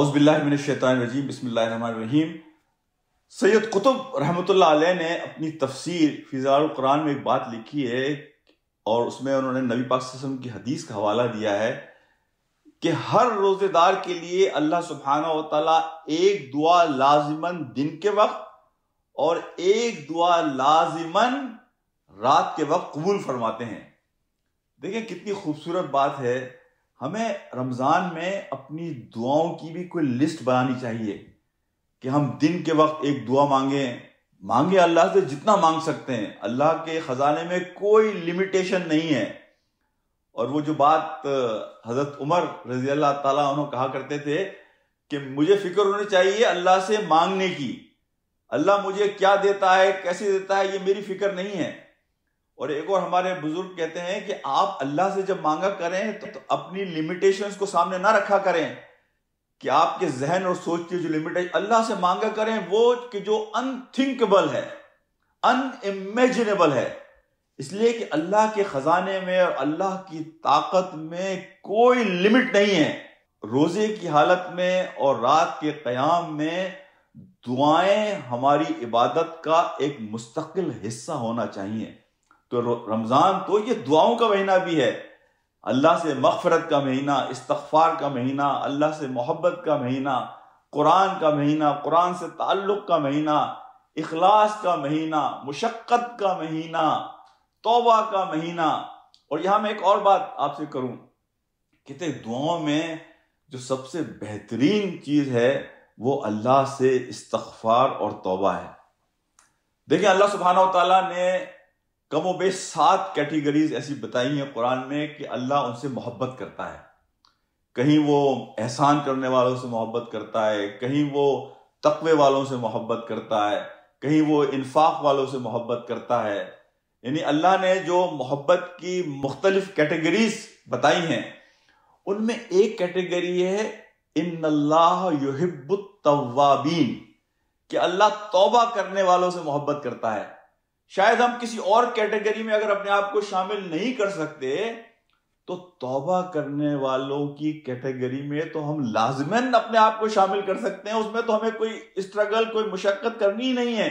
اعوذ باللہ من الشیطان الرجیم بسم اللہ الرحمن الرحیم۔ سید قطب رحمۃ اللہ علیہ نے اپنی تفسیر فی ظلال القرآن میں ایک بات لکھی ہے اور اس میں انہوں نے نبی پاک صلی اللہ علیہ وسلم کی حدیث کا حوالہ دیا ہے کہ ہر روزے دار کے لیے اللہ سبحانہ و تعالیٰ ایک دعا لازماً دن کے وقت اور ایک دعا لازماً رات کے وقت قبول فرماتے ہیں۔ دیکھیں کتنی خوبصورت بات ہے۔ ہمیں رمضان میں اپنی دعاؤں کی بھی کوئی لسٹ بنانی چاہیے کہ ہم دن کے وقت ایک دعا مانگیں اللہ سے جتنا مانگ سکتے ہیں۔ اللہ کے خزانے میں کوئی لمیٹیشن نہیں ہے۔ اور وہ جو بات حضرت عمر رضی اللہ تعالیٰ عنہ کہا کرتے تھے کہ مجھے فکر ہونی چاہیے اللہ سے مانگنے کی، اللہ مجھے کیا دیتا ہے کیسے دیتا ہے یہ میری فکر نہیں ہے۔ اور ایک اور ہمارے بزرگ کہتے ہیں کہ آپ اللہ سے جب مانگا کریں تو اپنی لیمیٹیشنز کو سامنے نہ رکھا کریں کہ آپ کے ذہن اور سوچ کی جو لیمیٹیشن، اللہ سے مانگا کریں وہ کہ جو انتھنکبل ہے، ان امیجنیبل ہے، اس لیے کہ اللہ کے خزانے میں اور اللہ کی طاقت میں کوئی لمٹ نہیں ہے۔ روزے کی حالت میں اور رات کے قیام میں دعائیں ہماری عبادت کا ایک مستقل حصہ ہونا چاہیے۔ تو رمضان تو یہ دعاؤں کا مہینہ بھی ہے، اللہ سے مغفرت کا مہینہ، استغفار کا مہینہ، اللہ سے محبت کا مہینہ، قرآن کا مہینہ، قرآن سے تعلق کا مہینہ، اخلاص کا مہینہ، مشقت کا مہینہ، توبہ کا مہینہ۔ اور یہاں میں ایک اور بات آپ سے کروں، کہتے دعاؤں میں جو سب سے بہترین چیز ہے وہ اللہ سے استغفار اور توبہ ہے۔ دیکھیں اللہ سبحانہ و تعالیٰ نے کم و بیش 7 کیٹیگریز ایسی بتائی ہیں قرآن میں کہ اللہ ان سے محبت کرتا ہے۔ کہیں وہ احسان کرنے والوں سے محبت کرتا ہے، کہیں وہ تقوی والوں سے محبت کرتا ہے، کہیں وہ انفاق والوں سے محبت کرتا ہے۔ یعنی اللہ نے جو محبت کی مختلف کیٹیگریز بتائی ہیں ان میں ایک کیٹیگری ہے ان اللہ یحب التوابین، کہ اللہ توبہ کرنے والوں سے محبت کرتا ہے۔ شاید ہم کسی اور کیٹیگری میں اگر اپنے آپ کو شامل نہیں کر سکتے تو توبہ کرنے والوں کی کیٹیگری میں تو ہم لازماً اپنے آپ کو شامل کر سکتے ہیں۔ اس میں تو ہمیں کوئی اسٹرگل، کوئی مشقت کرنی ہی نہیں ہے۔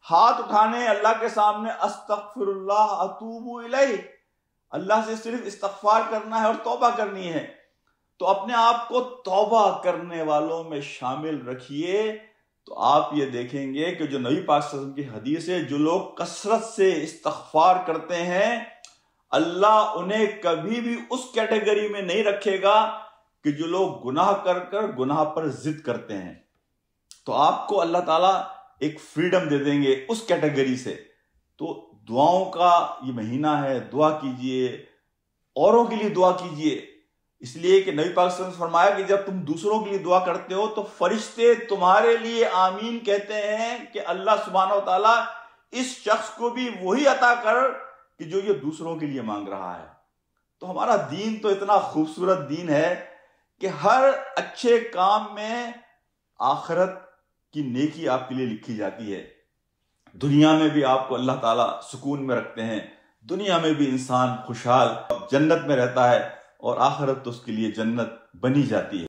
ہاتھ اٹھانے اللہ کے سامنے استغفر اللہ اتوب الیہ، اللہ سے صرف استغفار کرنا ہے اور توبہ کرنی ہے۔ تو اپنے آپ کو توبہ کرنے والوں میں شامل رکھیے تو آپ یہ دیکھیں گے کہ جو نبی پاک صلی اللہ علیہ وسلم کی حدیث ہے، جو لوگ کثرت سے استغفار کرتے ہیں اللہ انہیں کبھی بھی اس کیٹیگری میں نہیں رکھے گا کہ جو لوگ گناہ کر کر گناہ پر ضد کرتے ہیں۔ تو آپ کو اللہ تعالیٰ ایک فریڈم دے دیں گے اس کیٹیگری سے۔ تو دعاؤں کا یہ مہینہ ہے، دعا کیجئے، اوروں کے لیے دعا کیجئے، اس لیے کہ نبی پاک صلی اللہ علیہ وسلم نے فرمایا کہ جب تم دوسروں کے لیے دعا کرتے ہو تو فرشتے تمہارے لیے آمین کہتے ہیں کہ اللہ سبحانہ و تعالیٰ اس شخص کو بھی وہی عطا کر کہ جو یہ دوسروں کے لیے مانگ رہا ہے۔ تو ہمارا دین تو اتنا خوبصورت دین ہے کہ ہر اچھے کام میں آخرت کی نیکی آپ کے لیے لکھی جاتی ہے۔ دنیا میں بھی آپ کو اللہ تعالیٰ سکون میں رکھتے ہیں، دنیا میں بھی انسان خوشحال جنت میں رہتا ہے اور آخرت تو اس کے لیے جنت بنی جاتی ہے۔